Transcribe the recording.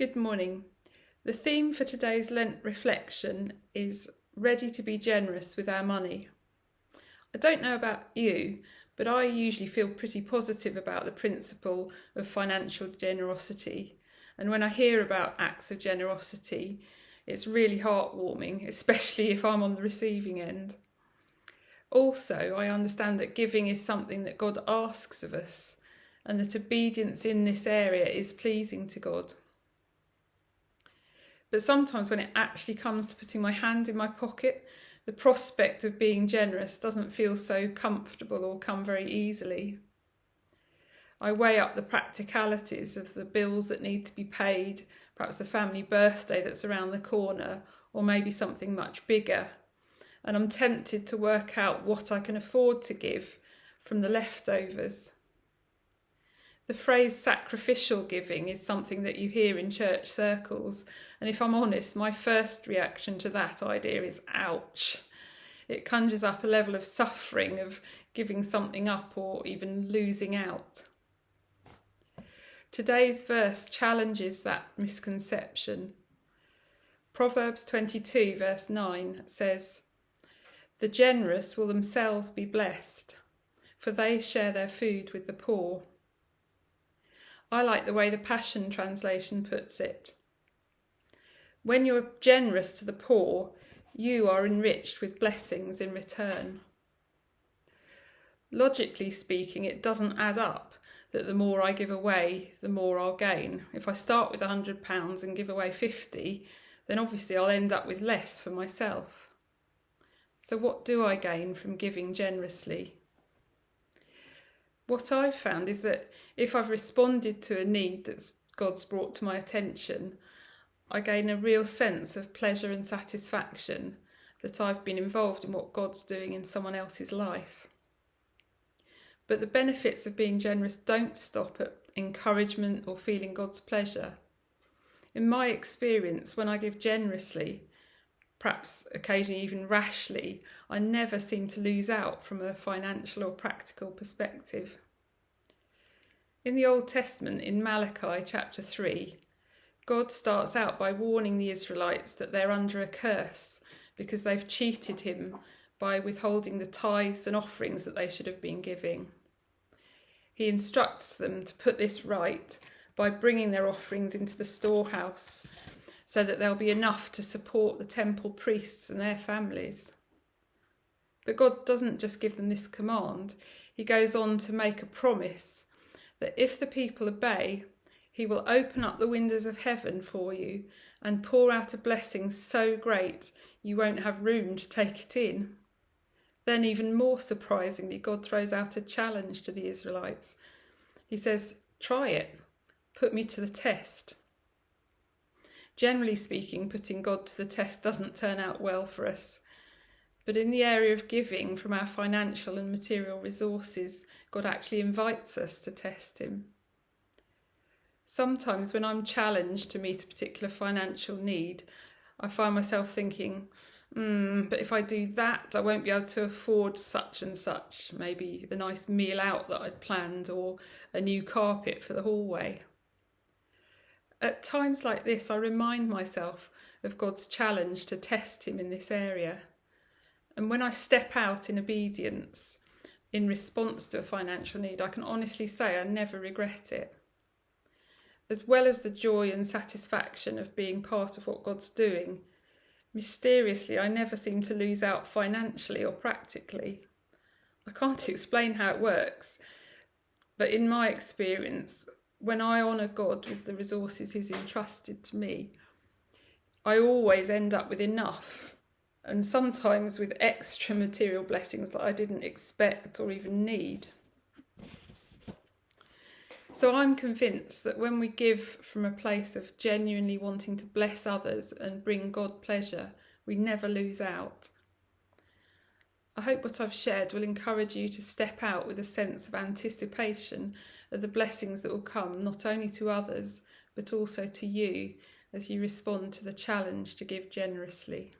Good morning. The theme for today's Lent reflection is ready to be generous with our money. I don't know about you, but I usually feel pretty positive about the principle of financial generosity. And when I hear about acts of generosity, it's really heartwarming, especially if I'm on the receiving end. Also, I understand that giving is something that God asks of us, and that obedience in this area is pleasing to God. But sometimes when it actually comes to putting my hand in my pocket, the prospect of being generous doesn't feel so comfortable or come very easily. I weigh up the practicalities of the bills that need to be paid, perhaps the family birthday that's around the corner, or maybe something much bigger. And I'm tempted to work out what I can afford to give from the leftovers. The phrase sacrificial giving is something that you hear in church circles, and if I'm honest, my first reaction to that idea is ouch. It conjures up a level of suffering, of giving something up or even losing out. Today's verse challenges that misconception. Proverbs 22 verse 9 says, "The generous will themselves be blessed, for they share their food with the poor." I like the way the Passion Translation puts it. When you're generous to the poor, you are enriched with blessings in return. Logically speaking, it doesn't add up that the more I give away, the more I'll gain. If I start with £100 and give away 50, then obviously I'll end up with less for myself. So what do I gain from giving generously? What I've found is that if I've responded to a need that God's brought to my attention, I gain a real sense of pleasure and satisfaction that I've been involved in what God's doing in someone else's life. But the benefits of being generous don't stop at encouragement or feeling God's pleasure. In my experience, when I give generously, perhaps occasionally even rashly, I never seem to lose out from a financial or practical perspective. In the Old Testament, in Malachi chapter 3, God starts out by warning the Israelites that they're under a curse because they've cheated him by withholding the tithes and offerings that they should have been giving. He instructs them to put this right by bringing their offerings into the storehouse so that there'll be enough to support the temple priests and their families. But God doesn't just give them this command. He goes on to make a promise that if the people obey, he will open up the windows of heaven for you and pour out a blessing so great you won't have room to take it in. Then, even more surprisingly, God throws out a challenge to the Israelites. He says, "Try it. Put me to the test." Generally speaking, putting God to the test doesn't turn out well for us. But in the area of giving from our financial and material resources, God actually invites us to test him. Sometimes when I'm challenged to meet a particular financial need, I find myself thinking, but if I do that, I won't be able to afford such and such, maybe the nice meal out that I'd planned or a new carpet for the hallway. At times like this, I remind myself of God's challenge to test him in this area. And when I step out in obedience, in response to a financial need, I can honestly say I never regret it. As well as the joy and satisfaction of being part of what God's doing, mysteriously, I never seem to lose out financially or practically. I can't explain how it works, but in my experience, when I honour God with the resources he's entrusted to me, I always end up with enough, and sometimes with extra material blessings that I didn't expect or even need. So I'm convinced that when we give from a place of genuinely wanting to bless others and bring God pleasure, we never lose out. I hope what I've shared will encourage you to step out with a sense of anticipation of the blessings that will come not only to others, but also to you as you respond to the challenge to give generously.